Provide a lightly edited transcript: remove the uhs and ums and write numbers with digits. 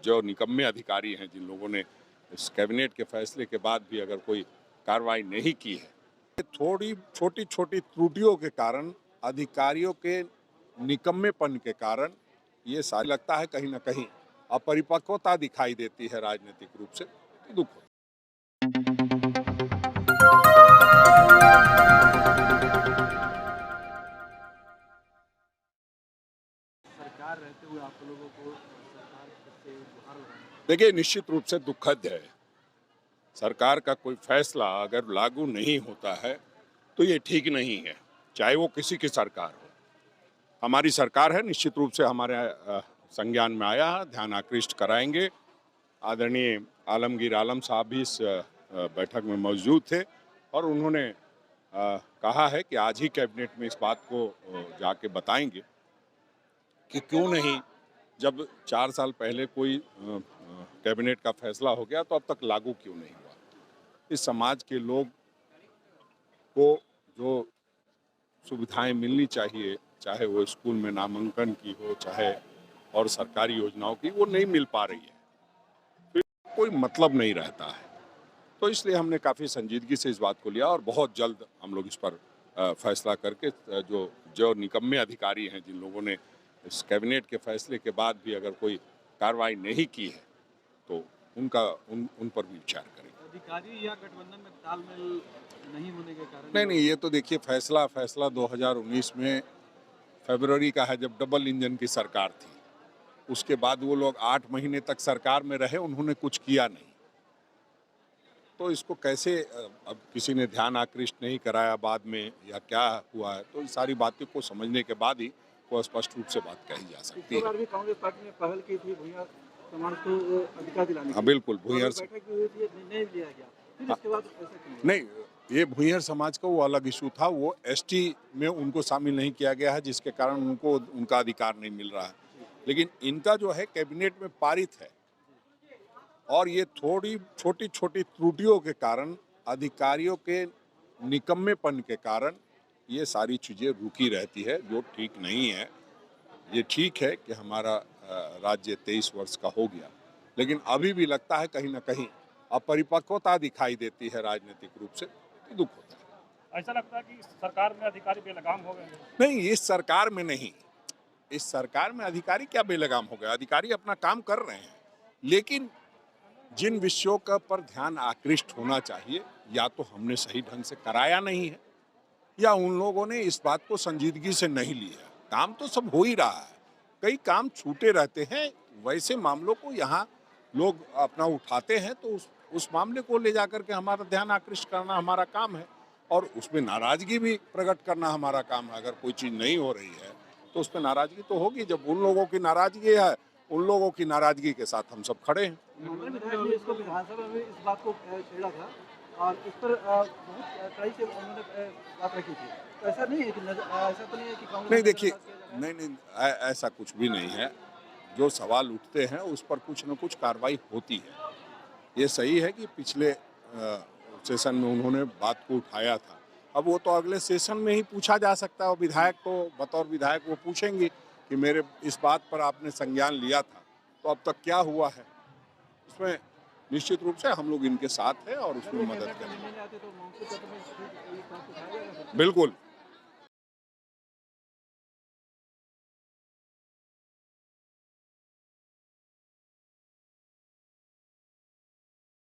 जो निकम्मे अधिकारी हैं, जिन लोगों ने इस कैबिनेट के फैसले के बाद भी अगर कोई कार्रवाई नहीं की है, थोड़ी छोटी छोटी त्रुटियों के कारण, अधिकारियों के निकम्मेपन के कारण ये सारी लगता है कहीं ना कहीं अपरिपक्वता दिखाई देती है राजनीतिक रूप से, तो दुख होता सरकार रहते हुए आप लोगों को सरकार से गुहार लगाना। है। देखिए, निश्चित रूप से दुखद है। सरकार का कोई फैसला अगर लागू नहीं होता है तो ये ठीक नहीं है, चाहे वो किसी की सरकार हो। हमारी सरकार है, निश्चित रूप से हमारे संज्ञान में आया है, ध्यान आकृष्ट कराएंगे। आदरणीय आलमगीर आलम साहब भी इस बैठक में मौजूद थे और उन्होंने कहा है कि आज ही कैबिनेट में इस बात को जाके बताएंगे कि क्यों नहीं, जब 4 साल पहले कोई कैबिनेट का फैसला हो गया तो अब तक लागू क्यों नहीं हुआ। इस समाज के लोग को जो सुविधाएं मिलनी चाहिए, चाहे वो स्कूल में नामांकन की हो, चाहे और सरकारी योजनाओं की, वो नहीं मिल पा रही है, फिर कोई मतलब नहीं रहता है। तो इसलिए हमने काफ़ी संजीदगी से इस बात को लिया और बहुत जल्द हम लोग इस पर फैसला करके जो जो निकम्मे अधिकारी हैं, जिन लोगों ने इस कैबिनेट के फैसले के बाद भी अगर कोई कार्रवाई नहीं की है, तो उन पर भी विचार करेंगे। अधिकारी या गठबंधन में तालमेल नहीं होने के कारण नहीं, ये तो देखिए, फैसला 2019 में फरवरी का है, जब डबल इंजन की सरकार थी। उसके बाद वो लोग 8 महीने तक सरकार में रहे, उन्होंने कुछ किया नहीं। तो इसको कैसे अब किसी ने ध्यान आकृष्ट नहीं कराया बाद में या क्या हुआ है, तो सारी बातों को समझने के बाद ही वो स्पष्ट रूप से बात कही जा सकती है। भी कांग्रेस पार्टी ने पहल की थी भूया समाज को अधिकार दिलाने हाँ, बिल्कुल। भूंइयर बैठक भी हुई थी, निर्णय लिया गया, फिर इसके बाद ऐसा क्यों? नहीं, ये भूंइयर समाज का वो अलग इशू था, वो एसटी में उनको शामिल नहीं किया गया है, जिसके कारण उनको उनका अधिकार नहीं मिल रहा है। लेकिन इनका जो है कैबिनेट में पारित है और ये थोड़ी छोटी छोटी त्रुटियों के कारण, अधिकारियों के निकम्मेपन के कारण ये सारी चीज़ें रुकी रहती है, जो ठीक नहीं है। ये ठीक है कि हमारा राज्य 23 वर्ष का हो गया, लेकिन अभी भी लगता है कहीं ना कहीं अपरिपक्वता दिखाई देती है राजनीतिक रूप से, तो दुख होता है। ऐसा लगता है कि सरकार में अधिकारी बेलगाम हो गए हैं। नहीं, इस सरकार में नहीं, इस सरकार में अधिकारी क्या बेलगाम हो गए, अधिकारी अपना काम कर रहे हैं, लेकिन जिन विषयों का पर ध्यान आकृष्ट होना चाहिए, या तो हमने सही ढंग से कराया नहीं है, या उन लोगों ने इस बात को संजीदगी से नहीं लिया। काम तो सब हो ही रहा है, कई काम छूटे रहते हैं, वैसे मामलों को यहाँ लोग अपना उठाते हैं, तो उस मामले को ले जाकर के हमारा ध्यान आकृष्ट करना हमारा काम है और उसमें नाराजगी भी प्रकट करना हमारा काम है। अगर कोई चीज़ नहीं हो रही है तो उस पर नाराजगी तो होगी। जब उन लोगों की नाराजगी है, उन लोगों की नाराजगी के साथ हम सब खड़े हैं। विधायक ने इसको विधानसभा में इस बात को छेड़ा था और इस पर बहुत कड़ाई से उन्होंने बात रखी थी। तो ऐसा नहीं है कि ऐसा तो नहीं है कि कांग्रेस नहीं, देखिए, नहीं, ऐसा कुछ भी नहीं है। जो सवाल उठते हैं उस पर कुछ न कुछ कार्रवाई होती है। ये सही है कि पिछले सेशन में उन्होंने बात को उठाया था, अब वो तो अगले सेशन में ही पूछा जा सकता है। और विधायक को बतौर विधायक वो पूछेंगे कि मेरे इस बात पर आपने संज्ञान लिया था, तो अब तक क्या हुआ है। उसमें निश्चित रूप से हम लोग इनके साथ हैं और उसमें मदद करेंगे। बिल्कुल।